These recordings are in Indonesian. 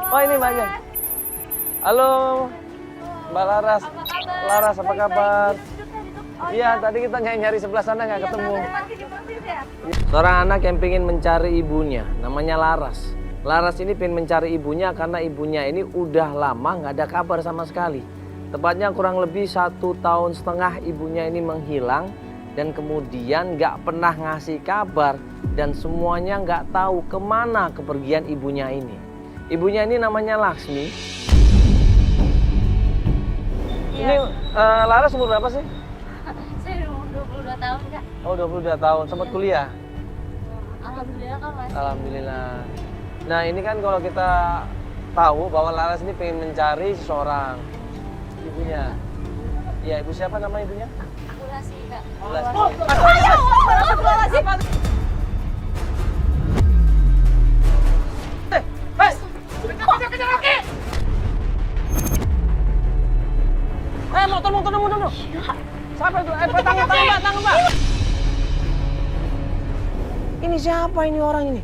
Oh ini Mbaknya. Halo, Mbak Laras. Apa kabar? Laras apa kabar? Oh, Iya, tadi kita nyari sebelah sana nggak ketemu. Parkir di mobil ya? Seorang anak yang pengen mencari ibunya, namanya Laras. Laras ini pengen mencari ibunya karena ibunya ini udah lama nggak ada kabar sama sekali. Tepatnya kurang lebih 1,5 tahun ibunya ini menghilang dan kemudian nggak pernah ngasih kabar dan semuanya nggak tahu kemana kepergian ibunya ini. Ibunya ini namanya Laksmi. Iya. Ini Laras umur berapa sih? Saya umur 22 tahun, Kak. Oh 22 tahun, sempat kuliah? Alhamdulillah, Kak, masih. Alhamdulillah. Nah ini kan kalau kita tahu bahwa Laras ini pengen mencari seseorang ibunya. Iya, ibu siapa nama ibunya? Akulasi, Kak. Akulasi. Motor. Siapa itu? Tangan, Mbak. Ini siapa ini orang ini?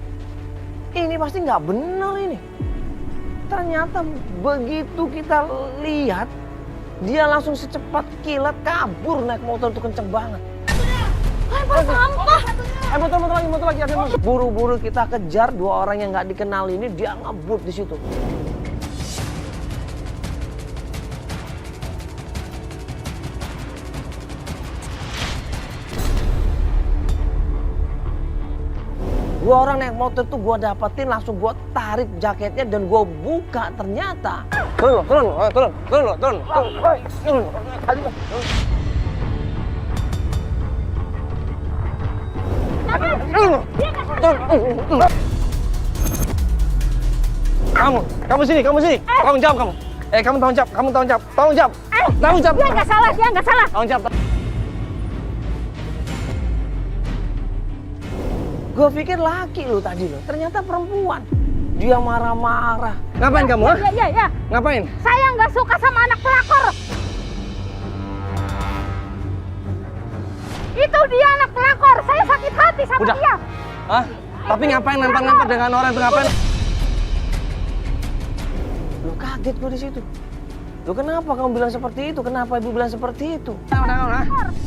Ini pasti nggak benar ini. Ternyata begitu kita lihat, dia langsung secepat kilat kabur naik motor itu kenceng banget. Lempar sampah. Motor lagi ada motor. Buru-buru kita kejar dua orang yang nggak dikenal ini, dia ngebut di situ. Dua orang naik motor tuh gue dapetin, langsung gue tarik jaketnya dan gue buka, ternyata turun. Kamu sini, tanggung jawab kamu. Kamu tanggung jawab. Dia nggak salah. Tanggung jawab. Gue pikir laki lu tadi lo, ternyata perempuan. Dia marah-marah. Ngapain kamu? Iya. Ngapain? Saya nggak suka sama anak pelakor. Itu dia anak pelakor. Saya sakit hati sama Udah. dia. Hah? Tapi ngapain lempar-lempar dengan orang itu ngapain? Lu kaget gue di situ. Lu kenapa kamu bilang seperti itu? Kenapa ibu bilang seperti itu?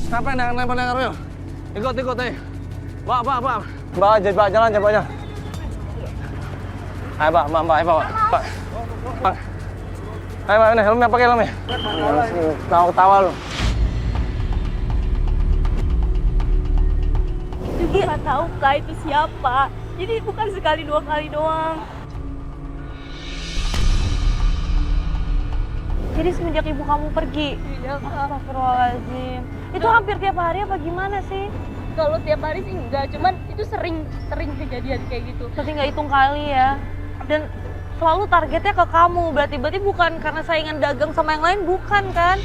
Ngapain lempar-lempar yuk? Ikut ayo. Bawa jalan. Ayo, Mbak. Ayo, Mbak, ini helmnya pakai helmnya. Tawa lu. Ibu nggak tahu Kak itu siapa. Jadi bukan sekali dua kali doang. Jadi semenjak ibu kamu pergi? Iya, Astagfirullahaladzim. Itu hampir tiap hari apa gimana sih? Kalau tiap hari sih enggak, cuman itu sering kejadian kayak gitu. Berarti nggak hitung kali ya. Dan selalu targetnya ke kamu. Berarti bukan karena saingan dagang sama yang lain, bukan kan?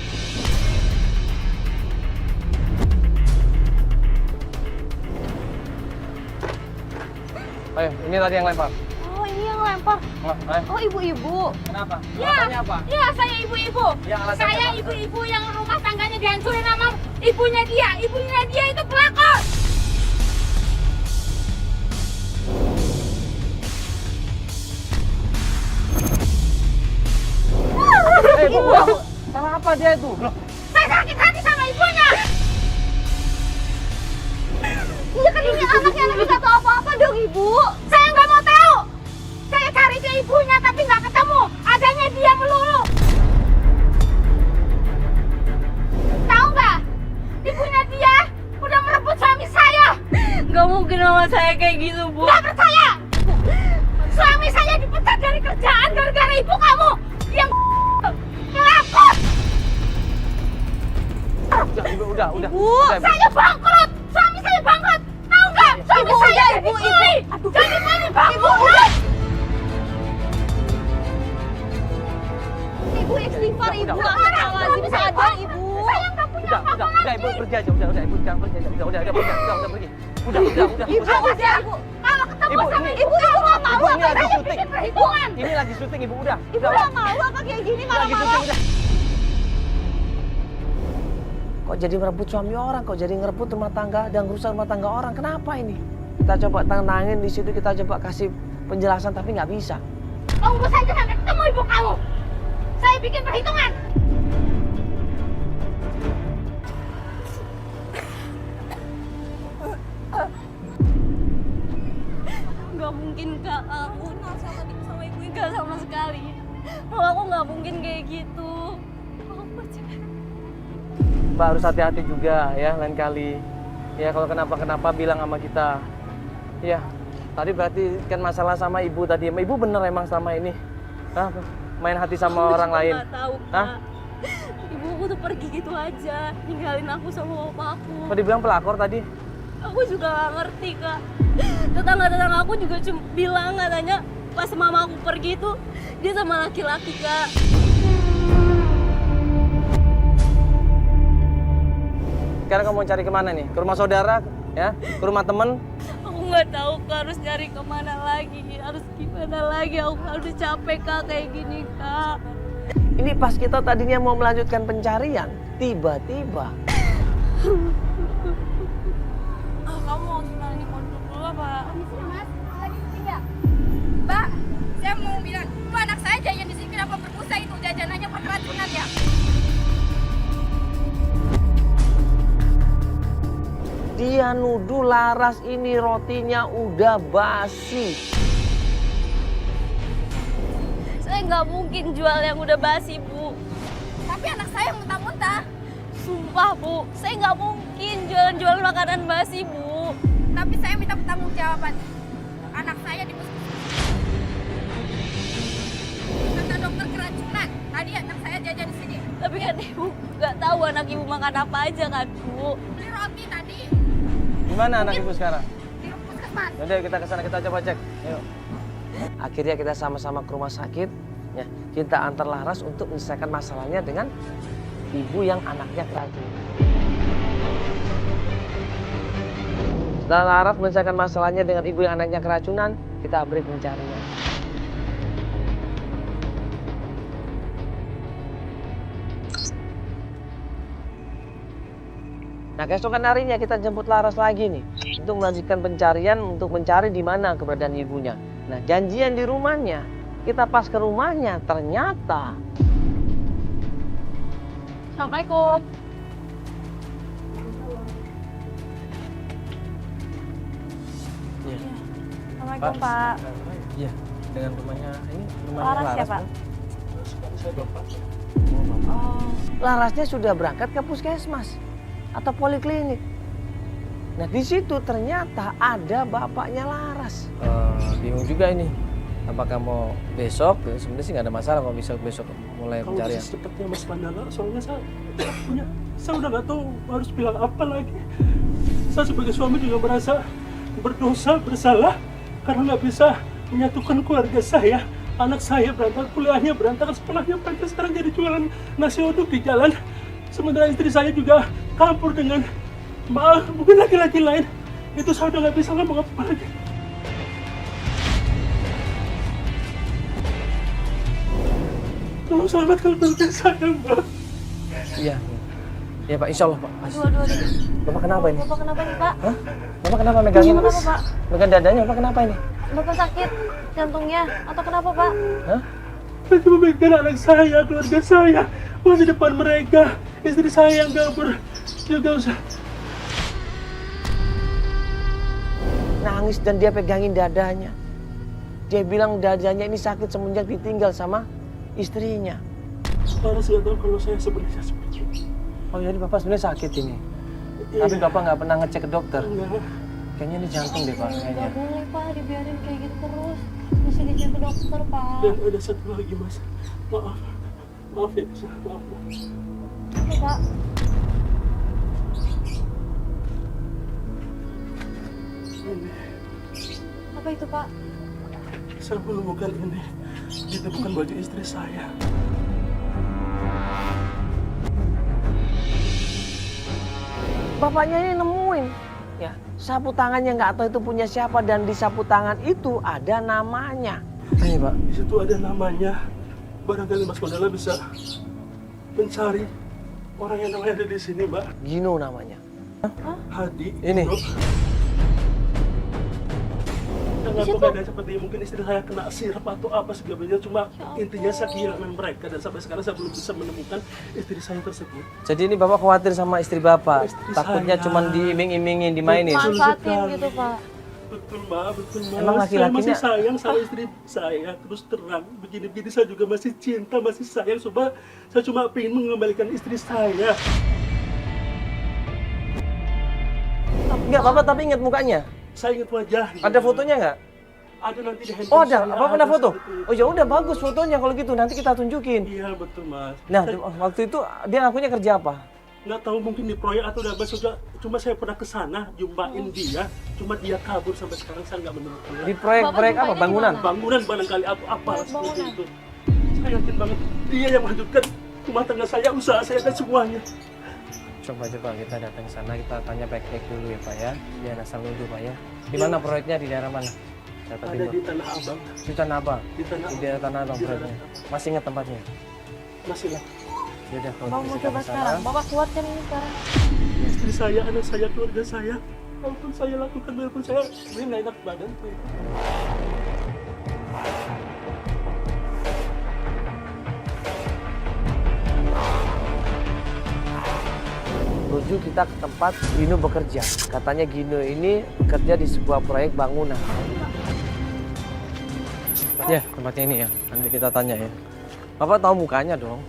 Ayo, ini tadi yang lempar. Oh, ini yang lempar. Ayo. Oh, ibu-ibu. Kenapa? Ya, Alasannya apa? ya saya ibu-ibu. Ya, alasannya Saya apa? ibu-ibu yang rumah tangganya dihancurin sama ibunya dia. Ibunya dia itu pelakor. Bu, salah apa dia itu? Loh, Saya sakit hati sama ibunya. Iya kan ini anaknya lagi gak tahu apa-apa dong ibu. Saya nggak mau tahu. Saya cari ke ibunya tapi nggak ketemu. Adanya dia melulu. Tahu nggak? Ibunya dia udah merebut suami saya. Nggak mungkin sama saya kayak gitu, Bu. Nggak percaya? Suami saya dipecat dari kerjaan gara-gara ibu kamu yang ngelakut. udah. Ibu, Saya bangkrut. Suami saya bangkrut. Tahu nggak? Suami Ibu, saya udah, jadi Ibu, kuli. Aduh. Jadi kuli bangkrut. Ibu istighfar, Ibu. Udah. Astagfirullahaladzim, sadar, Ibu. Saya nggak punya apa-apa lagi. Ibu pergi aja, ibu jangan pergi aja, udah pergi. Udah. Ibu, udah, Ibu. Kalau ketemu Ibu, sama ini- ibu nggak mau Ibu, ini apa lagi saya syuting. bikin perhitungan. Ini lagi syuting ibu, udah. Ibu nggak mau apa kayak gini Lagi malam-malam. syuting, udah. Kok jadi merebut suami orang, kok jadi ngerebut rumah tangga dan rusak rumah tangga orang, kenapa ini? Kita coba tenangin di situ, kita coba kasih penjelasan tapi nggak bisa. Tunggu saja sampai ketemu ibu kamu. Saya bikin perhitungan. Gak mungkin Kak, aku kenal sama ibu Ika sama sekali. Kalau aku nggak mungkin kayak gitu. Aku percaya. Mbak harus hati-hati juga ya lain kali. Ya kalau kenapa-kenapa bilang sama kita. Ya, tadi berarti kan masalah sama ibu tadi. Ibu bener emang selama ini. Hah? Main hati sama Aku orang juga lain. nggak tahu, Hah? Kak. Ibuku tuh pergi gitu aja, ninggalin aku sama bapakku. Kok dibilang pelakor tadi? Aku juga nggak ngerti, Kak. Tetangga-tetangga aku juga cuma bilang katanya pas mama aku pergi tuh dia sama laki-laki, Kak. Sekarang kamu mau cari kemana nih? Ke rumah saudara? Ya? Ke rumah temen? Aku nggak tahu Kak, harus nyari kemana lagi, harus gimana lagi. Aku udah capek Kak kayak gini, Kak. Ini pas kita tadinya mau melanjutkan pencarian, tiba-tiba. Kamu mau tinggal di pondok dulu apa? Mas, lagi sini ya? Mbak, saya mau bilang, itu anak saya jajan di sini kenapa berbusa itu jajanannya keracunan ya? Dia nuduh Laras ini rotinya udah basi. Saya nggak mungkin jual yang udah basi, Bu. Tapi anak saya muntah-muntah. Sumpah, Bu. Saya nggak mungkin jualan makanan basi, Bu. Tapi saya minta pertanggungjawaban. Anak saya di kata dokter keracunan. Tadi anak saya jajan di sini. Tapi kan Ibu nggak tahu anak Ibu makan apa aja kan, Bu. Beli roti tadi Gimana anak ibu sekarang? di puskesmas. Yaudah kita kesana, kita coba cek. Ayo. Akhirnya kita sama-sama ke rumah sakit. Ya, kita antar Laras untuk menyelesaikan masalahnya dengan ibu yang anaknya keracunan. Setelah Laras menyelesaikan masalahnya dengan ibu yang anaknya keracunan, kita break pencarian. Nah, keesokan harinya kita jemput Laras lagi nih untuk melanjutkan pencarian untuk mencari di mana keberadaan ibunya. Nah, janjian di rumahnya. Kita pas ke rumahnya ternyata. Assalamualaikum. Iya. Assalamualaikum, Pak. Iya, dengan rumahnya ini rumahnya Laras ya, Pak? Oh. Larasnya sudah berangkat ke puskesmas atau poliklinik. Nah, di situ ternyata ada bapaknya Laras. Bingung juga ini. Apakah mau besok? Sebenarnya sih nggak ada masalah kalau bisa besok mulai Kalau pencarian. bisa secepatnya Mas Mandala, soalnya saya udah nggak tahu harus bilang apa lagi. Saya sebagai suami juga merasa berdosa, bersalah karena nggak bisa menyatukan keluarga saya. Anak saya berantakan, kuliahnya berantakan, sekolahnya berantakan, sekarang jadi jualan nasi uduk di jalan. Sementara istri saya juga campur dengan mungkin laki-laki lain. Itu saya udah nggak bisa ngomong apa lagi. Tolong selamatkan keluarga saya, Mbak. Iya. Iya, Pak. Insya Allah, Pak. Aduh. Bapak kenapa ini? Bapak kenapa nih, Pak? Hah? Bapak kenapa megangin? Kenapa, Pak? Megang dadanya, Bapak kenapa ini? Bapak sakit jantungnya atau kenapa, Pak? Hah? Saya cuma mikir anak saya, keluarga saya, masa depan mereka, istri saya yang kabur juga usah. Nangis dan dia pegangin dadanya. Dia bilang dadanya ini sakit semenjak ditinggal sama istrinya. Laras nggak tahu kalau saya sebenarnya seperti itu. Oh, jadi Bapak sebenarnya sakit ini. Iya. Tapi Bapak nggak pernah ngecek ke dokter. Enggak. Kayaknya ini jantung deh, Pak. Kayaknya. Nggak boleh, Pak, dibiarin kayak gitu terus. Mesti dicek ke dokter, Pak. Dan ada satu lagi, Mas. Maaf. Maaf ya, Mas. Maaf. Apa, Pak? Ini, Apa itu, Pak? saya menemukan ini. Itu bukan baju istri saya. Bapaknya ini nemuin. Ya, sapu tangannya nggak tahu itu punya siapa dan di sapu tangan itu ada namanya. Ayo, Pak. Di situ ada namanya. Barangkali Mas Mandala bisa mencari orang yang namanya ada di sini, Mbak. Gino namanya. Hadi. Ini. Bro. Yang Dengan situ? keadaan seperti ini, mungkin istri saya kena sirap atau apa segala macam. Cuma intinya saya kehilangan mereka dan sampai sekarang saya belum bisa menemukan istri saya tersebut. Jadi ini Bapak khawatir sama istri Bapak. Istri Takutnya saya. cuma diiming-imingin, dimainin. Betul Manfaatin sekali. gitu Pak. Betul Mbak, betul Mbak. Emang Saya laki-lakinya- masih sayang sama istri saya, terus terang. Begini-begini saya juga masih cinta, masih sayang. Coba saya cuma ingin mengembalikan istri saya. Enggak, Bapak tapi ingat mukanya. Saya ingat wajahnya. Ada fotonya nggak? Ada nanti di handphone Oh ada, saya, Bapak pernah ada foto? seperti itu. Oh ya udah bagus fotonya kalau gitu, nanti kita tunjukin. Iya betul Mas. Nah, Saya waktu itu dia ngakunya kerja apa? nggak tahu mungkin di proyek atau udah juga. Cuma saya pernah ke sana jumpain dia. Cuma dia kabur sampai sekarang saya nggak menemukan. Di proyek-proyek Bapak apa? jumpainya Bangunan? di mana? Bangunan barangkali atau apa seperti bangunan. itu. Saya yakin banget dia yang menghancurkan rumah tangga saya, usaha saya dan semuanya. Coba kita datang ke sana, kita tanya baik-baik dulu ya Pak ya. Jangan asal nuduh Pak ya. Di mana proyeknya, di daerah mana? Jakarta Ada Timur. di Tanah Abang. Di Tanah Abang. Di Tanah Di daerah Tanah Abang Di proyeknya. Masih ingat tempatnya? Masih lah. Ya udah kalau Bapak gitu mau kita coba ke sana. sekarang. Bapak kuatkan ini sekarang. Istri saya, anak saya, keluarga saya. Walaupun saya lakukan, walaupun saya sebenarnya nggak enak badan. Menuju kita ke tempat Gino bekerja. Katanya Gino ini bekerja di sebuah proyek bangunan. Ya, tempatnya ini ya. Nanti kita tanya ya. Bapak tahu mukanya dong?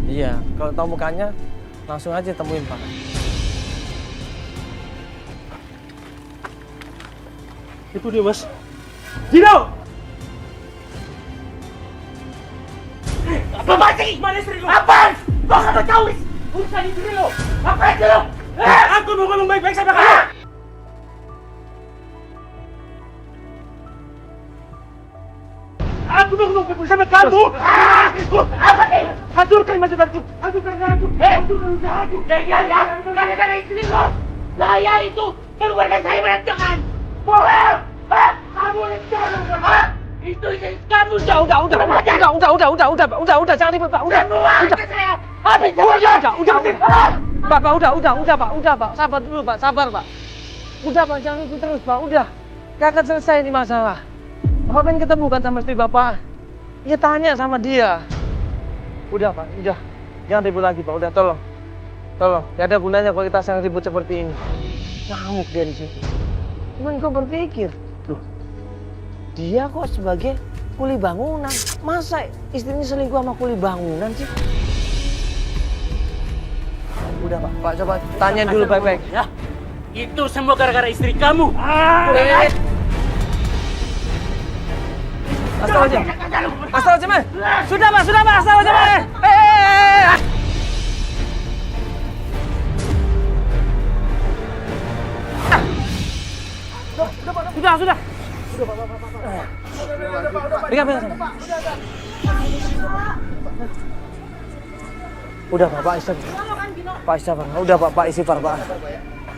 Iya, kalau tahu mukanya langsung aja temuin Pak. Itu dia Mas. Gino! Apa sih? Mana istri lu? Apaan? Gua nggak tahu urusan istri lu. Apa itu lu? Aku mau ngomong baik-baik sama kamu. Aku mau ngomong baik-baik sama kamu. Apa sih? Hancurkan masa depanku. Hancurkan aku. Hancurkan usahaku. Ya, gara-gara istri lu. Saya itu keluarga saya berantakan. Bohong! Kamu yang itu kamu Udah, jangan ribut Pak. semua saya habis Bapak, udah Pak. Sabar dulu Pak, sabar Pak. Udah Pak, jangan ribut terus Pak, udah. Gak akan selesai ini masalah. Bapak pengen ketemu kan sama istri Bapak? Ya tanya sama dia. Udah Pak, udah. Jangan ribut lagi Pak, udah tolong. Tolong, gak ada gunanya kalau kita sedang ribut seperti ini. Ngamuk dia di situ. Cuman kau berpikir, loh, dia kok sebagai kuli bangunan. Masa istrinya selingkuh sama kuli bangunan sih? Udah Pak, coba tanya dulu baik-baik. Ya, itu semua gara-gara istri kamu. Astagfirullahaladzim. Sudah Pak, astagfirullahaladzim. Sudah. Pegang. Udah Pak, istighfar. Pak istighfar. Udah Pak istighfar Pak.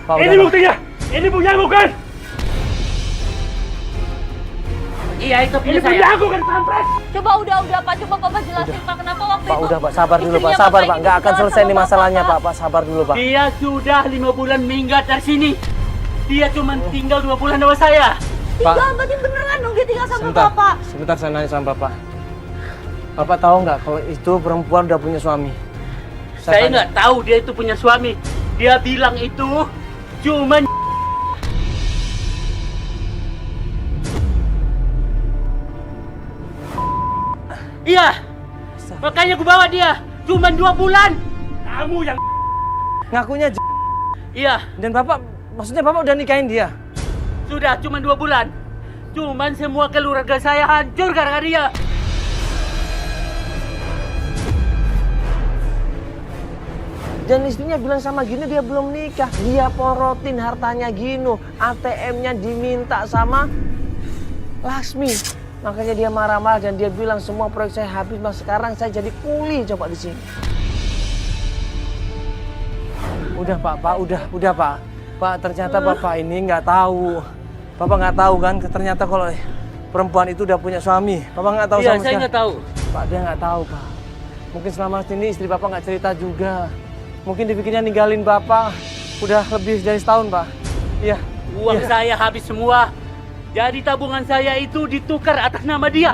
Pak, Ini udah, Pak. buktinya. Ini punya bukan? Iya, itu Ini punya punya saya. aku kan kampret. Coba udah Pak. Coba Bapak jelasin Pak kenapa waktu Pak itu. udah Pak, sabar dulu Pak, istrinya sabar Bapak Pak. ini Nggak akan tinggal selesai sama nih Bapak, masalahnya Pak. Pak, sabar dulu Pak. Dia sudah 5 bulan minggat dari sini. Dia cuma tinggal 2 bulan sama saya. Tinggal berarti beneran dong dia tinggal sama Bapak. Sebentar saya nanya sama Bapak. Bapak tahu nggak kalau itu perempuan udah punya suami? Saya tanya. nggak tahu dia itu punya suami. Dia bilang itu cuma Iya, makanya gue bawa dia. Cuma 2 bulan. Kamu yang Ngakunya Iya, dan Bapak, maksudnya Bapak udah nikahin dia? sudah cuma 2 bulan. Cuman semua keluarga saya hancur gara-gara dia. Dan istrinya bilang sama Gino dia belum nikah. Dia porotin hartanya Gino. ATM-nya diminta sama Laksmi. Makanya dia marah-marah dan dia bilang semua proyek saya habis, mas sekarang saya jadi kuli coba di sini. Udah Pak, udah Pak. Pak ternyata Bapak ini nggak tahu. Bapak nggak tahu kan ternyata kalau perempuan itu udah punya suami. Bapak nggak tahu Iya, sama saya sekali. nggak tahu. Pak dia nggak tahu Pak. Mungkin selama ini istri Bapak nggak cerita juga. Mungkin dipikirnya ninggalin Bapak udah lebih dari setahun Pak. Iya. Uang Iya. saya habis semua. Jadi tabungan saya itu ditukar atas nama dia.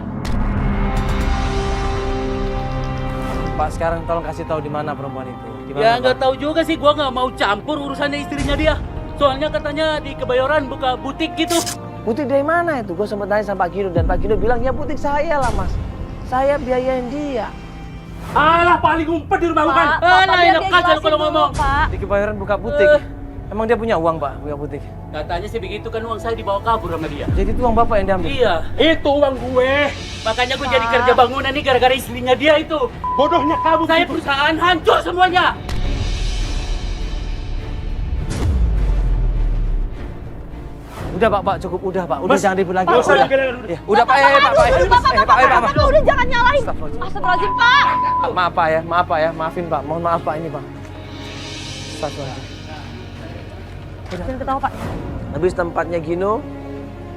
Pak, sekarang tolong kasih tahu di mana perempuan itu. Di mana, Ya Pak? nggak tahu juga sih, gua nggak mau campur urusannya istrinya dia. Soalnya katanya di Kebayoran buka butik gitu. Butik dari mana itu? Gue sempat tanya sama Pak Kino dan Pak Kino bilang ya butik saya lah Mas. Saya biayain dia. Alah, paling ngumpet di rumah bukan? Lah enak aja kalau ngomong. Pak. Di Kebayoran buka butik. Emang dia punya uang Pak, buka butik? Katanya sih begitu kan, uang saya dibawa kabur sama dia. Jadi itu uang Bapak yang diambil? Iya. Itu uang gue. Makanya gue jadi kerja bangunan nih gara-gara istrinya dia itu. Bodohnya kamu. Saya perusahaan hancur semuanya. Udah Pak, cukup. Udah Pak, udah Mas, jangan ribut lagi. nggak usah Udah. dibelain. Ya, udah Pak, Pak. Udah jangan nyalahin. Astagfirullahaladzim. Astagfirullahaladzim, Pak. Maaf Pak ya, maafin Pak. Mohon maaf Pak ini Pak. Astagfirullahaladzim. Jangan ketawa, Pak. Habis tempatnya Gino,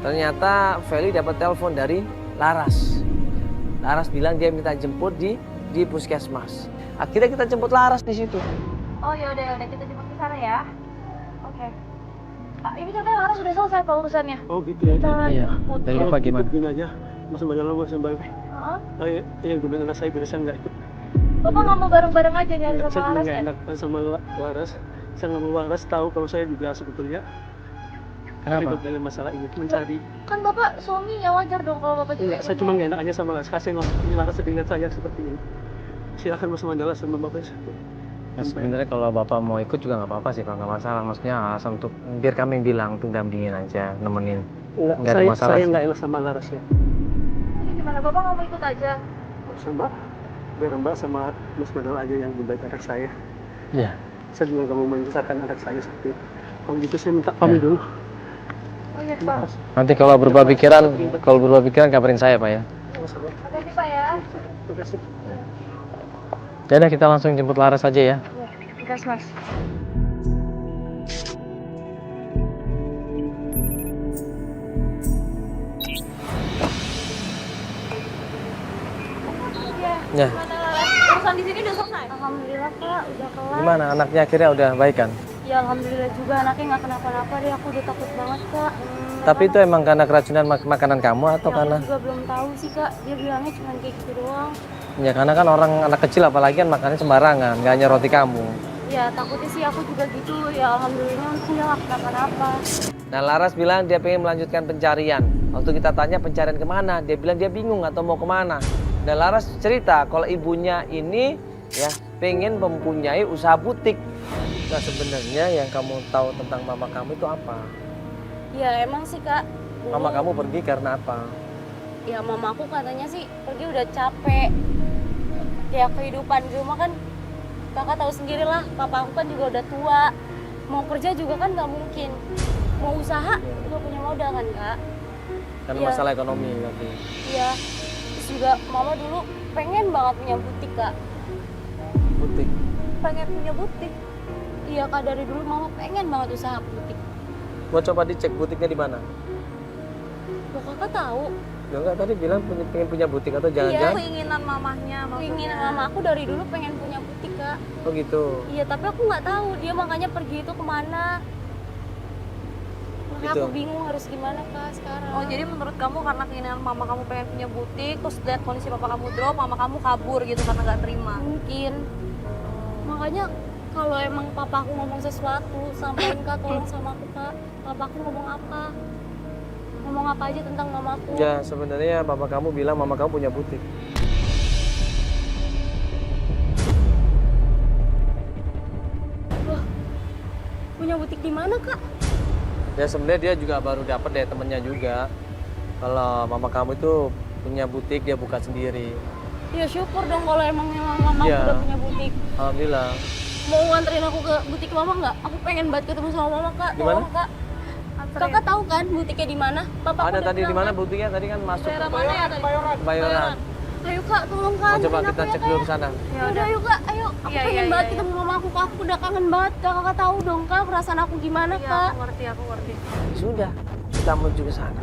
ternyata Feli dapat telepon dari Laras. Laras bilang dia minta jemput di puskesmas. Akhirnya kita jemput Laras di situ. Oh ya udah kita jemput ke sana ya. Oke. Pak, ini katanya Laras sudah selesai Pak urusannya. Oh gitu ya. Iya. Dari Bapak gimana? Begini aja. Masa majalah gue sampai. Heeh. Oh iya, gue bilang anak saya bisa nggak ikut. Bapak nggak mau bareng-bareng aja nyari Saya sama juga Laras nggak ya? enak sama Laras. Saya nggak mau Laras tahu kalau saya juga sebetulnya ikut dalam masalah ini, mencari. Kan Bapak suami ya wajar dong kalau Bapak juga. Enggak, saya cuma nggak enak aja sama Laras. Kasih ini Laras sedang lihat saya seperti ini. Silakan Mas Mandala sama Bapak. Ya, sebenarnya kalau Bapak mau ikut juga nggak apa-apa sih Pak, nggak masalah. Maksudnya alasan untuk biar kami bilang untuk dampingin aja, nemenin. Enggak, Nggak ada masalah saya sih. nggak enak sama Laras ya. Gimana Bapak nggak mau ikut aja? Sama biar Mbak sama Mas Mandala aja yang membaik anak saya. Iya. Saya juga nggak mau membesarkan anak saya seperti itu. Kalau gitu saya minta pamit dulu. Oh iya Pak. Nanti kalau berubah pikiran kabarin saya Pak ya. Makasih Pak ya. Terima kasih. Jadi kita langsung jemput Laras aja ya. Iya, gas Mas. Ya. Gimana Laras? Urusan di sini udah selesai? Alhamdulillah Pak, udah kelar. Gimana anaknya akhirnya udah baikan? Ya alhamdulillah juga anaknya nggak kenapa-napa deh. Aku udah takut banget Kak. Tapi itu emang karena keracunan makanan kamu atau Ya, karena? aku juga belum tahu sih Kak. Dia bilangnya cuma kayak gitu doang. Ya karena kan orang anak kecil apalagi kan makannya sembarangan, nggak hanya roti kamu. Ya takutnya sih aku juga gitu. Ya alhamdulillah untungnya nggak kenapa-napa. Nah Laras bilang dia pengen melanjutkan pencarian. Waktu kita tanya pencarian kemana, dia bilang dia bingung atau mau kemana. Dan Laras cerita kalau ibunya ini ya pengen mempunyai usaha butik. Nah sebenarnya yang kamu tahu tentang mama kamu itu apa? Ya emang sih Kak. Mama kamu pergi karena apa? Ya mamaku katanya sih pergi udah capek. Ya kehidupan di rumah kan kakak tahu sendiri lah, papa aku kan juga udah tua. Mau kerja juga kan nggak mungkin. Mau usaha juga punya modal kan Kak. Karena Iya. masalah ekonomi berarti. Iya. Terus juga mama dulu pengen banget punya butik Kak. Butik. Pengen punya butik. Iya Kak, dari dulu mama pengen banget usaha butik. Mau coba dicek butiknya di mana? Loh kakak tahu? Ya enggak tadi bilang pengen punya butik atau Iya, jangan-jangan? keinginan mamahnya. Keinginan mama aku dari dulu pengen punya butik Kak. Oh gitu. Iya, tapi aku nggak tahu dia makanya pergi itu kemana. Makanya Gitu. aku bingung harus gimana Kak sekarang. Oh jadi menurut kamu karena keinginan mama kamu pengen punya butik, terus lihat kondisi papa kamu drop, mama kamu kabur gitu karena nggak terima. Mungkin. Makanya kalau emang papaku ngomong sesuatu, sampaikan Kak, tolong sama aku Kak. Papaku ngomong apa? Ngomong apa aja tentang mamaku. Ya sebenarnya papa kamu bilang mama kamu punya butik. Punya butik di mana Kak? Ya sebenarnya dia juga baru dapat dari temennya juga. Kalau mama kamu itu punya butik dia buka sendiri. Ya syukur dong kalau emang mamaku Iya. udah punya butik. Alhamdulillah. Mau nganterin aku ke butik mama nggak? Aku pengen banget ketemu sama mama Kak. Di mana? Tolong Kak. Kakak tahu kan butiknya di mana? Papa Ada tadi di mana butiknya? Tadi kan masuk Daerah mana ya tadi? Kebayoran. Ayo Kak, tolong Kak. Mau coba anterin kita aku ya, cek Kak, dulu ya. ke sana. Ya udah ayo Kak, ayo. Aku Iya, pengen iya, banget iya. ketemu mama aku. Kak. Aku udah kangen banget Kak. Kakak tahu dong Kak perasaan aku gimana Iya, Kak. aku ngerti. Sudah, kita menuju ke sana.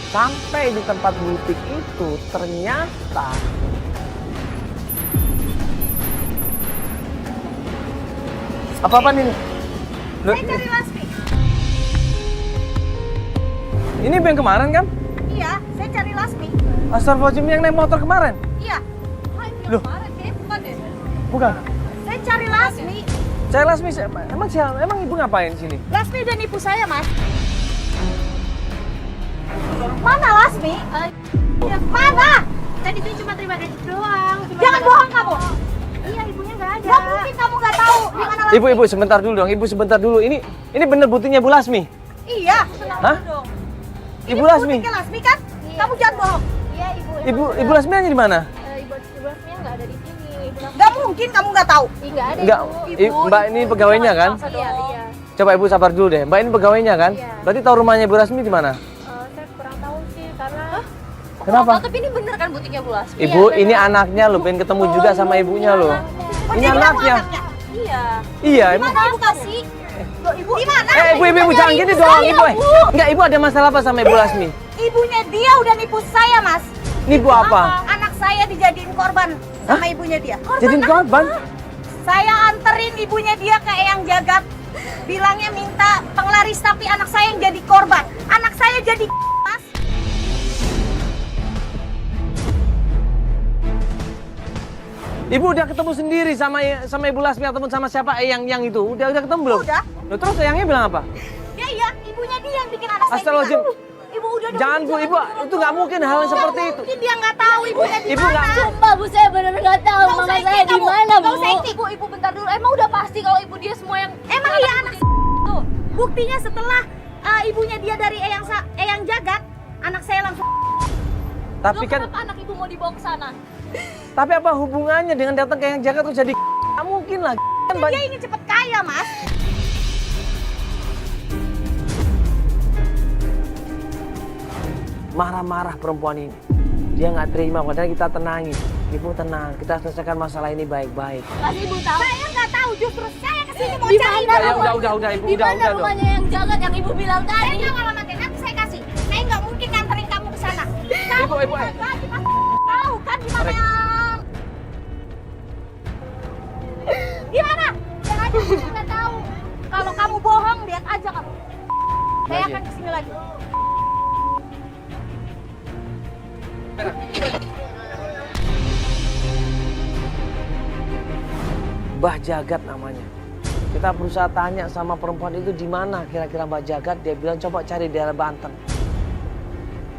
Sampai di tempat butik itu ternyata Apa-apaan ini? Loh, Saya cari Lasmi. ini ibu yang kemarin kan? Iya, saya cari Lasmi. Astagfirullahaladzim, yang naik motor kemarin? Iya. Loh, Kayaknya bukan deh. bukan. Saya cari Lasmi. Saya Lasmi, emang siapa? Emang ibu ngapain di sini? Lasmi udah nipu saya, Mas. Mana Lasmi? Mana? Tadi itu cuma terima gaji doang. Jangan bohong kamu. Iya, ibunya nggak ada. Nggak mungkin kamu nggak tahu di mana Lasmi. Ibu sebentar dulu dong, ibu sebentar dulu. Ini bener buktinya Bu Lasmi? Iya. Hah? Ini Ibu Lasmi? butiknya Lasmi kan? Kamu jangan bohong. Iya ibu. Ibu Lasmi ada di mana? Ibu Lasminya nggak ada di sini. Ibu Lasmi Nggak mungkin kamu nggak tahu. nggak ada. Enggak, Mbak ini pegawainya kan? Iya iya. Coba ibu sabar dulu deh. Mbak ini pegawainya kan? Iya. Berarti tahu rumahnya Bu Lasmi di mana? Saya kurang tahu sih karena. Kenapa? Tapi ini bener kan butiknya Bu Lasmi? Ibu, ini anaknya loh, pengen ketemu juga sama ibunya loh. Oh, Ini jadi kamu anaknya. Iya. Iya, emang. Mana ibu kasih? Loh, ibu di mana? Ibu jangan gini dong, ibu. Enggak, ibu ada masalah apa sama Ibu Lasmi? Ibunya dia udah nipu saya, Mas. Nipu apa? Anak saya dijadiin korban sama ibunya dia. Jadiin korban? Saya anterin ibunya dia ke Eyang Jagat. Bilangnya minta penglaris tapi anak saya yang jadi korban. Anak saya jadi Mas. Ibu udah ketemu sendiri sama Ibu Lasmi ataupun sama siapa yang itu? Udah ketemu belum? Udah. Loh, terus Eyangnya bilang apa? Ya iya, ibunya dia yang bikin anak saya. Astagfirullahaladzim. Ibu udah dong, Jangan Bu, Ibu, itu nggak mungkin hal yang seperti itu. Mungkin dia nggak tahu ibunya di Ibu mana. nggak- Sumpah Bu, saya benar nggak tahu Nggak mama usah saya ikut di kamu. mana Bu. Nggak usah ikut. Ibu bentar dulu. Emang udah pasti kalau ibu dia semua yang Emang iya anak tuh. Buktinya setelah ibunya dia dari Eyang Jagat, anak saya langsung. Tapi Loh, kan, kenapa anak ibu mau dibawa ke sana? tapi apa hubungannya dengan datang ke yang jaga terus jadi nggak mungkin lah. Kan Dia ingin cepet kaya, Mas. marah-marah perempuan ini. Dia nggak terima, padahal kita tenangin. Ibu tenang, kita selesaikan masalah ini baik-baik. Kasih ibu tahu. Saya nggak tahu, justru saya kesini mau Di cari mana ibu. Udah, Ibu, Di udah mana dong. rumahnya yang jagat yang ibu bilang Saya tadi? tahu alamatnya, nanti saya kasih. Saya nggak mungkin nganterin kamu ke sana. Ibu, Pasti tahu kan di mana yang... Gimana? Jangan aja, saya nggak tahu. Kalau kamu bohong, lihat aja kamu. Saya Lagi. akan kesini lagi. Mbah Jagat namanya. Kita berusaha tanya sama perempuan itu di mana kira-kira Mbah Jagat. Dia bilang coba cari di daerah Banten.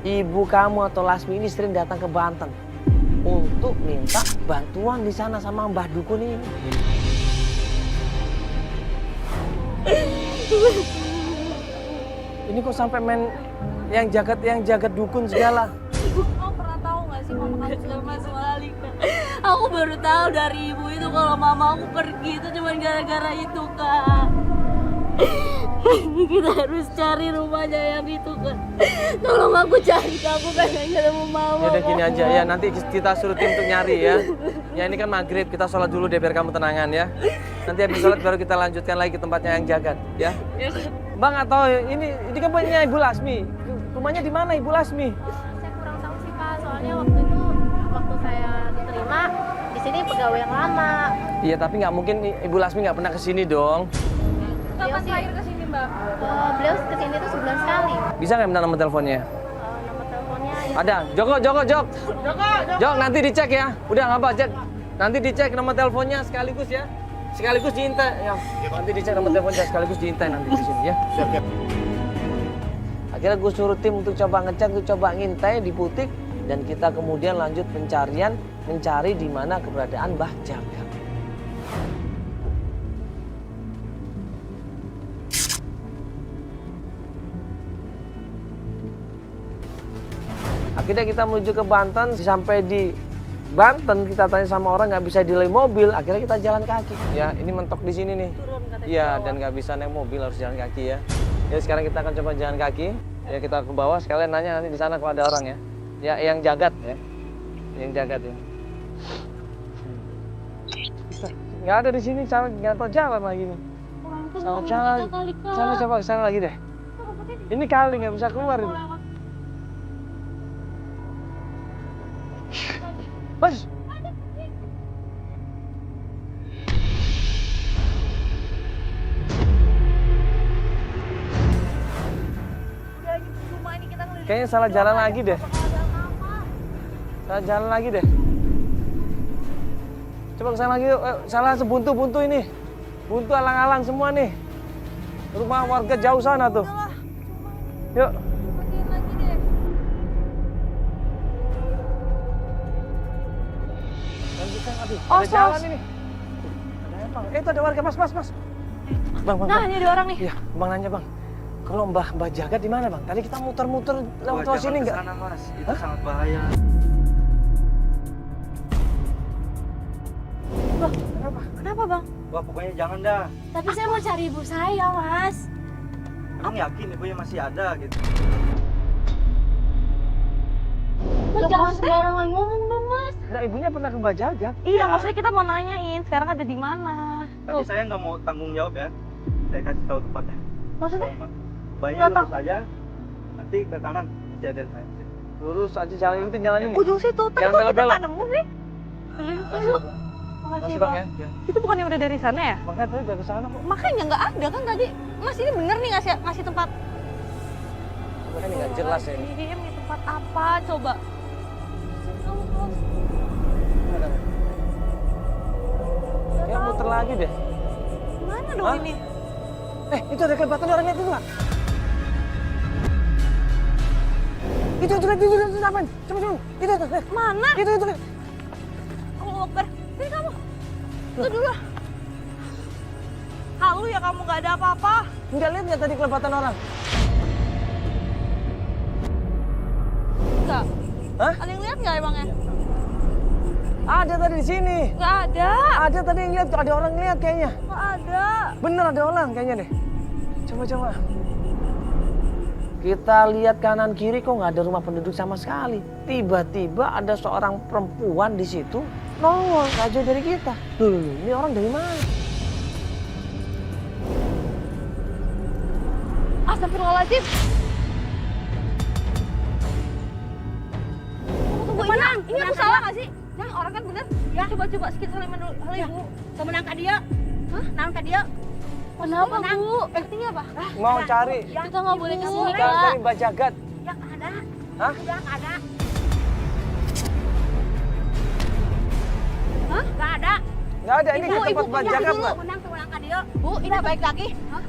Ibu kamu atau Lasmi ini sering datang ke Banten untuk minta bantuan di sana sama Mbah Dukun ini. Ini kok sampai main yang jagat dukun segala. Ibu, kamu pernah tahu nggak sih mama kamu segala macam Alika? Aku baru tahu dari ibu itu kalau mama aku pergi itu cuma gara-gara itu kak. Kita harus cari rumahnya yang itu kan. Tolong aku cari, aku pengen ketemu mama. Ya udah gini aja ya, nanti kita suruh tim untuk nyari ya. Ya ini kan maghrib, kita sholat dulu deh biar kamu tenangan ya. Nanti habis sholat baru kita lanjutkan lagi ke tempatnya yang jagat ya. Bang atau ini kan punya Ibu Lasmi. Rumahnya di mana Ibu Lasmi? Saya kurang tahu sih Pak, soalnya waktu itu waktu saya diterima di sini pegawai yang lama. Iya tapi nggak mungkin Ibu Lasmi nggak pernah kesini dong. Kapan terakhir ke sini Mbak? Beliau ke sini tuh sebulan sekali. Bisa nggak minta nomor teleponnya? Nomor teleponnya ya. Ada. Jok, nanti dicek ya. Udah nggak apa, Cek. Nanti dicek nomor teleponnya sekaligus ya. Sekaligus diintai ya. Nanti dicek nomor teleponnya sekaligus diintai nanti di sini ya. Siap. Akhirnya gue suruh tim untuk coba ngecek, untuk coba ngintai di butik dan kita kemudian lanjut pencarian, mencari di mana keberadaan Mbah Jagat. Akhirnya kita menuju ke Banten, sampai di Banten kita tanya sama orang nggak bisa delay mobil, akhirnya kita jalan kaki. Ya ini mentok di sini nih. Iya dan nggak bisa naik mobil, harus jalan kaki ya. Ya sekarang kita akan coba jalan kaki. Ya kita ke bawah sekalian nanya nanti di sana kalau ada orang ya. Ya yang jagat ya. Yang jagat ya. Nggak ada di sini, nggak tahu jalan lagi nih. Sana coba ke sana lagi deh. Ini kali nggak bisa keluar ini. Bos. Kayaknya salah jalan lagi deh. Salah jalan lagi deh. Coba kesana lagi yuk. Salah sebuntu-buntu ini. Buntu alang-alang semua nih. Rumah warga jauh sana tuh. Yuk. Lagi deh. Lanjutkan, aduh. Oh, Ada jalan ini. Ada apa? Itu ada warga, Mas. Bang. Nah, ini ada orang nih. Iya, Bang nanya, Bang. Kalau Mbah Jagat di mana, Bang? Tadi kita muter-muter lewat Wah, sini jangan enggak? kesana, Mas. Itu sangat bahaya. Loh, kenapa Bang? Wah, pokoknya jangan dah. Tapi saya mau cari ibu saya, Mas. Emang yakin ibunya masih ada gitu? Mas jangan sembarangan ngomong dong, Mas. Nah, ibunya pernah ke Mbah Jagat. Iya, maksudnya kita mau nanyain sekarang ada di mana. Tapi saya nggak mau tanggung jawab ya. Saya kasih tahu tempatnya. Maksudnya? Bayinya Nggak lurus aja. Nanti ke kanan kejadian saya. Lurus aja jalan itu jalan ini. Ujung situ, tapi Jangan kok kita belok-belok. nggak nemu sih? Makasih Makasih, Bang Bang. ya. Itu bukannya udah dari sana ya? Makanya tadi udah ke sana kok. Makanya nggak ada kan tadi. Mas ini bener nih ngasih tempat. Makanya nggak jelas ya ini. Ini tempat apa coba? Ya muter lagi deh. Mana dong Hah? ini? Itu ada kelebatan orangnya itu nggak? Itu apaan? Coba. Itu. Mana? Itu. Allah Akbar. Sini kamu. Itu dulu. Halu ya kamu nggak ada apa-apa. Nggak lihat nggak tadi kelebatan orang? Enggak. Hah? Ada yang lihat nggak emangnya? Ada tadi di sini. Nggak ada. Ada tadi yang lihat. Ada orang lihat kayaknya. Nggak ada. Bener ada orang kayaknya deh. Coba. Kita lihat kanan kiri kok nggak ada rumah penduduk sama sekali. Tiba-tiba ada seorang perempuan di situ nongol nggak jauh dari kita. Loh, ini orang dari mana? Astagfirullahaladzim. Tunggu, ini aku salah nggak sih? Yang orang kan bener. Ya. Coba sedikit salaman dulu. Halo Ibu. Sama nangka dia. Hah? Nangka dia. Kenapa, Bu? Artinya apa? Mau cari. Kita nggak boleh kesini, Kita Kak. cari Mbah Jagat. Ya nggak ada. Hah? Udah nggak ada. Hah? Nggak ada. Nggak ada. Ini tempat Mbah Jagat, Mbak. Menang sama nangka dia. Bu, ini baik lagi. Hah?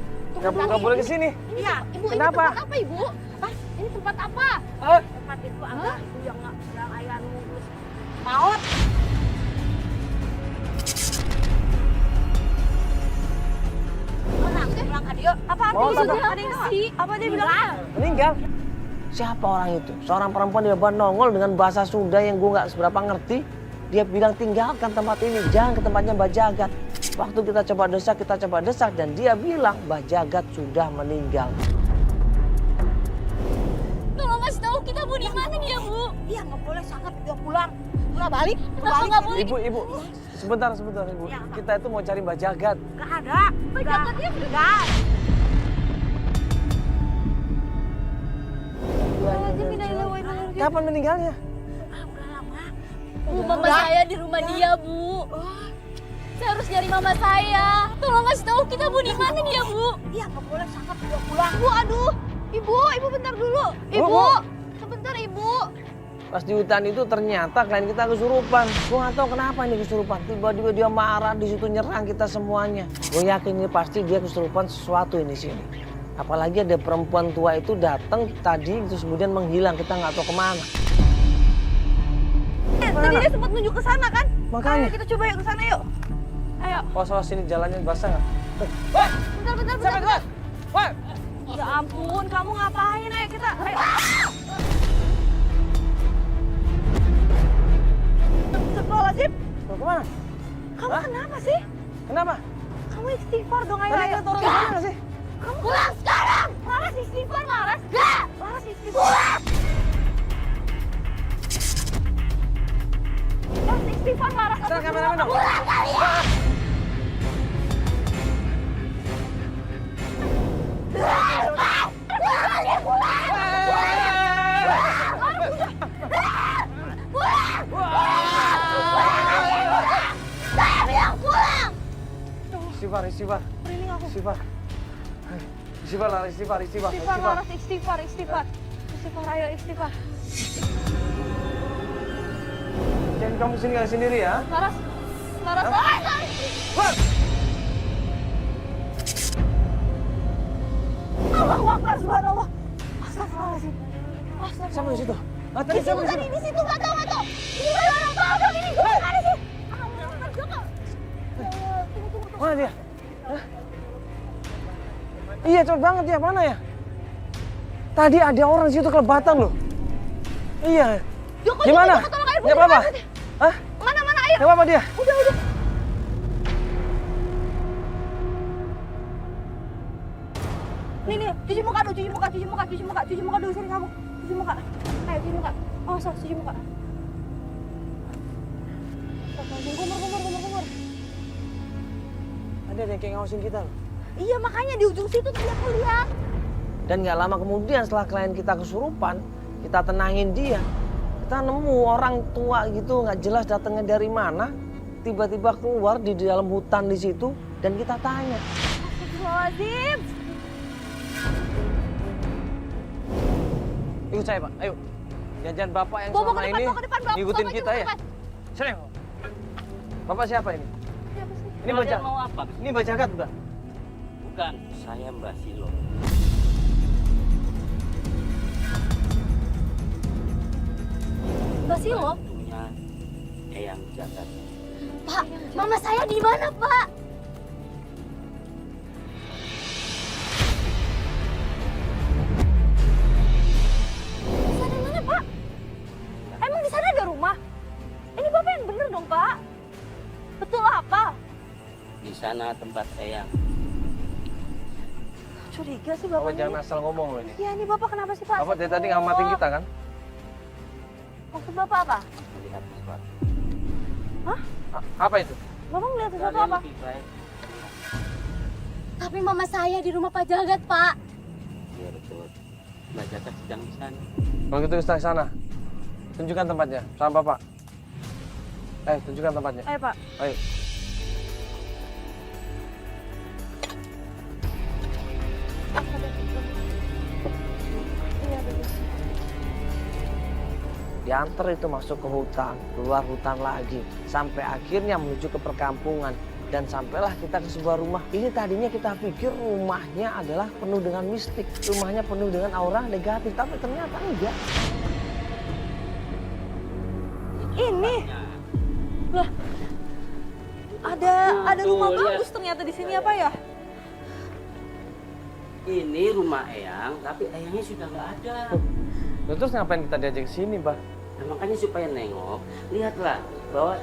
Nggak boleh kesini. Iya. Ibu, Kenapa? ini tempat apa, Ibu? Hah? Ini tempat apa? Hah? Tempat itu agak ibu yang ayah ngurus maut. Pulang ke dia. Apa Maut artinya? apa? Ada yang sih? Apa dia bilang? Meninggal. Siapa orang itu? Seorang perempuan di depan nongol dengan bahasa Sunda yang gue nggak seberapa ngerti. Dia bilang tinggalkan tempat ini, jangan ke tempatnya Mbah Jagat. Waktu kita coba desak dan dia bilang Mbah Jagat sudah meninggal. Tolong kasih tahu kita Bu di mana dia, Bu? Iya, nggak boleh sangat dia pulang. Udah balik. Kenapa nggak boleh? Ibu, sebentar Ibu. Kita itu mau cari Mbah Jagat. Nggak ada. Mbak Jagatnya udah. Kapan meninggalnya? Bu, mama saya di rumah dia, Bu. Saya harus nyari mama saya. Tolong kasih tahu kita Bu di mana dia, Bu? Iya, nggak boleh sangat dia pulang. Bu, aduh. Ibu bentar dulu. Ibu, Bu. sebentar Ibu. Pas di hutan itu ternyata klien kita kesurupan. Gue nggak tahu kenapa ini kesurupan. Tiba-tiba dia marah di situ nyerang kita semuanya. Gue yakin ini pasti dia kesurupan sesuatu ini sini. Apalagi ada perempuan tua itu datang tadi terus kemudian menghilang, kita nggak tahu kemana. Tadi dia sempat nunjuk ke sana kan? Makanya. Ayo kita coba yuk ke sana yuk. Ayo. Awas sini jalannya basah nggak? Bentar. Woi! Ya ampun, kamu ngapain? Ayo kita. Ayo. Astagfirullahaladzim. Mau kemana? Kamu kenapa sih? Kenapa? Kamu istighfar dong, ayo. Tadi Ayo. lihat orang di sana nggak sih? Kamu pulang sekarang. Laras istighfar, Laras. Laras istighfar. Laras istighfar, Laras. Ada kameramen dong. Istighfar. Merinding aku. Istighfar, Laras, istighfar. Istighfar, Laras. Istighfar. Istighfar, ayo istighfar. Jangan kamu sini sendiri ya. Laras, Laras, Laras. Allahu Akbar, subhanallah. Astagfirullahaladzim. Siapa di situ? Ah, Di situ tadi, di situ, nggak tahu. Ini orang tahu ini. Mana sih? Mana dia? Hah? Iya, cepet banget ya. Mana ya? Tadi ada orang di situ kelebatan loh. Iya. Joko, Gimana? Nggak apa-apa? Hah? Mana, ayo. Nggak apa-apa dia? Udah. Nih, cuci muka dulu, cuci muka dulu, sini kamu. Cuci muka. Ayo, cuci muka. Oh, cuci muka. Kumur. Ada yang kayak ngawasin kita loh. Iya, makanya di ujung situ tuh aku lihat. Dan nggak lama kemudian setelah klien kita kesurupan, kita tenangin dia. Kita nemu orang tua gitu nggak jelas datangnya dari mana, tiba-tiba keluar di dalam hutan di situ dan kita tanya. Astagfirullahaladzim. Ikut saya Pak, ayo. Jangan bapak yang Bawa selama ke depan, ini bawa ke depan, bawa ngikutin ke kita ya. depan. Sini. Bapak siapa ini? Siapa sih? Ini Mbak Kalian mau apa? Ini Mbak Jagat Mbak. Bukan, saya Mbak Silo. Mbak Silo? Punya Eyang Jagat. Pak, mama saya di mana, Pak? Di sana mana, Pak? Emang di sana ada rumah? Ini Bapak yang bener dong, Pak. Betul apa? Di sana tempat Eyang. Curiga sih Bapak Bapak ini. jangan asal ngomong loh ini. Iya, ini Bapak kenapa sih, Pak? Bapak dari tadi ngamatin kita kan? Maksud Bapak apa? Melihat sesuatu. Hah? Apa itu? Bapak ngeliat sesuatu Kalian apa? lebih baik. Tapi mama saya di rumah Pak Jagat, Pak. Iya betul. Mbak Jagat sedang di sana. Kalau gitu kita ke sana. Tunjukkan tempatnya sama Bapak. Tunjukkan tempatnya. Ayo, Pak. Ayo. Diantar itu masuk ke hutan, keluar hutan lagi, sampai akhirnya menuju ke perkampungan. Dan sampailah kita ke sebuah rumah. Ini tadinya kita pikir rumahnya adalah penuh dengan mistik, rumahnya penuh dengan aura negatif, tapi ternyata enggak. Ini. Loh. Ada rumah Tuh, lihat. bagus ternyata di sini apa ya? Ini rumah Eyang, tapi Eyangnya sudah nggak ada. Loh, terus ngapain kita diajak ke sini, Mbak? Nah, makanya supaya nengok, lihatlah bahwa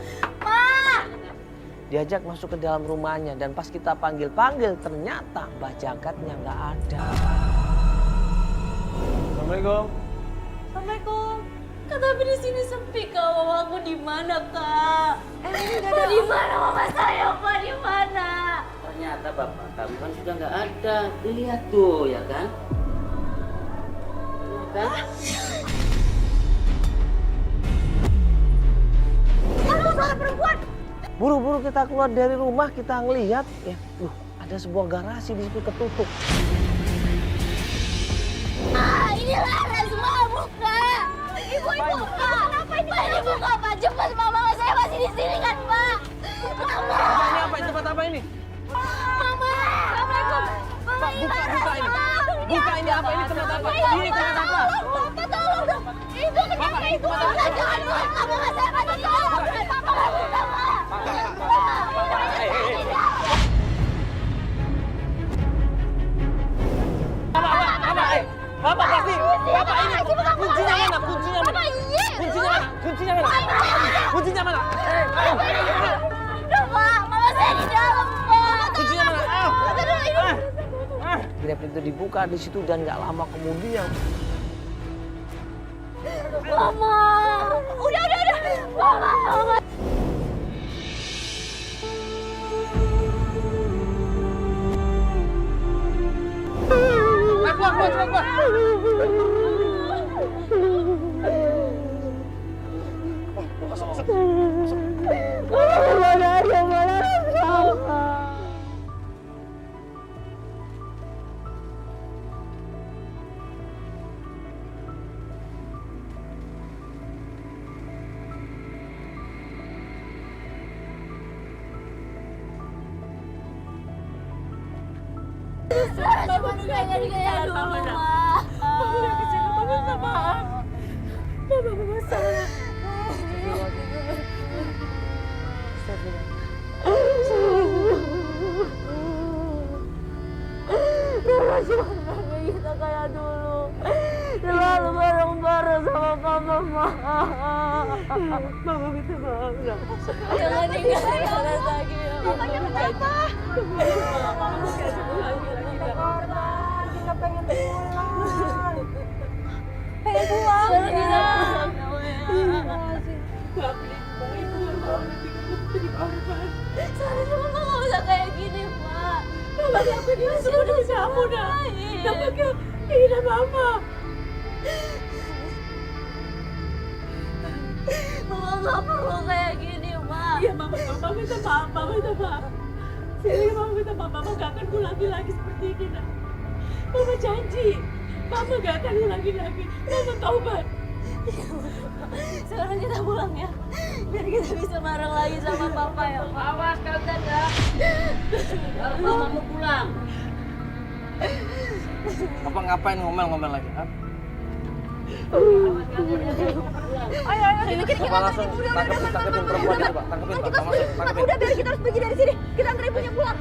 Diajak masuk ke dalam rumahnya dan pas kita panggil-panggil ternyata Mbak Jagatnya nggak ada. Assalamualaikum. Assalamualaikum. Kak, tapi di sini sepi, Kak. Mama aku di mana, Kak? Ini nggak Kak, ada. di mana mama saya, Pak? Di mana? ternyata bapak kamu kan sudah nggak ada. Lihat tuh, ya kan? Ya kan? Suara perempuan. Buru-buru kita keluar dari rumah, kita ngelihat ya, ada sebuah garasi di situ ketutup. Ini Laras, Ma, buka. Ibu, kenapa ini? Pak, buka, Pak. Cepat, Mama saya masih di sini kan, Pak. Mama. Ini apa? Tempat apa ini? Mama. Assalamualaikum. Mama, ini Laras, buka ini. Ma. Buka ini apa? Ini tempat apa? Ini tempat apa? Bapak, tolong dong. Ibu, kenapa itu? Mama, jangan buka. Mama saya masih tolong. Papa, nggak buka, Ma. Bapak pasti. Bapak ini. Kuncinya mana? Kuncinya mana? Kuncinya mana? Kuncinya mana? Udah, Pak. Mama saya di dalam, Pak. Kuncinya mana? Akhirnya pintu dibuka di situ dan nggak lama kemudian Mama. Udah. Mama. Mama pengen kayak dulu, Ma. Mama gak bisa, Mama minta maaf. Mama salah. Dulu cuma pengen kita kayak dulu. Selalu bareng-bareng sama Papa, Ma. Mama minta maaf lah. Jangan ninggalin Laras lagi ya. Mamanya kenapa? Mama kasih lagi dah. Korban, kita pengen pulang. Pengen pulang. Sekarang kita pulang ya, Wea. Maafin Ibu, Ibu gak mau nanti kamu jadi korban. Seharusnya Mama gak usah kayak gini, Pak. Mama lakuin ini semua demi kamu dah. Dapat keinginan Mama. Mama gak perlu kayak gini, Mak. Iya Mama minta maaf, Mama minta maaf. Sini Mama minta maaf, Mama gak akan ulangi lagi seperti ini nak. Mama janji, Mama gak akan ulangi lagi. Mama taubat. Sekarang kita pulang ya. Biar kita bisa bareng lagi sama Papa ya, Pak. Awas kalian ya. Kalau Mama mau pulang. Apa ngapain ngomel-ngomel lagi? Ha? Ayo, kita Bapak langsung tangkepin perempuan itu, Pak. Tangkepin, Pak. Langsung tangkepin. Udah, biar kita harus pergi dari sini. Kita antar ibunya pulang.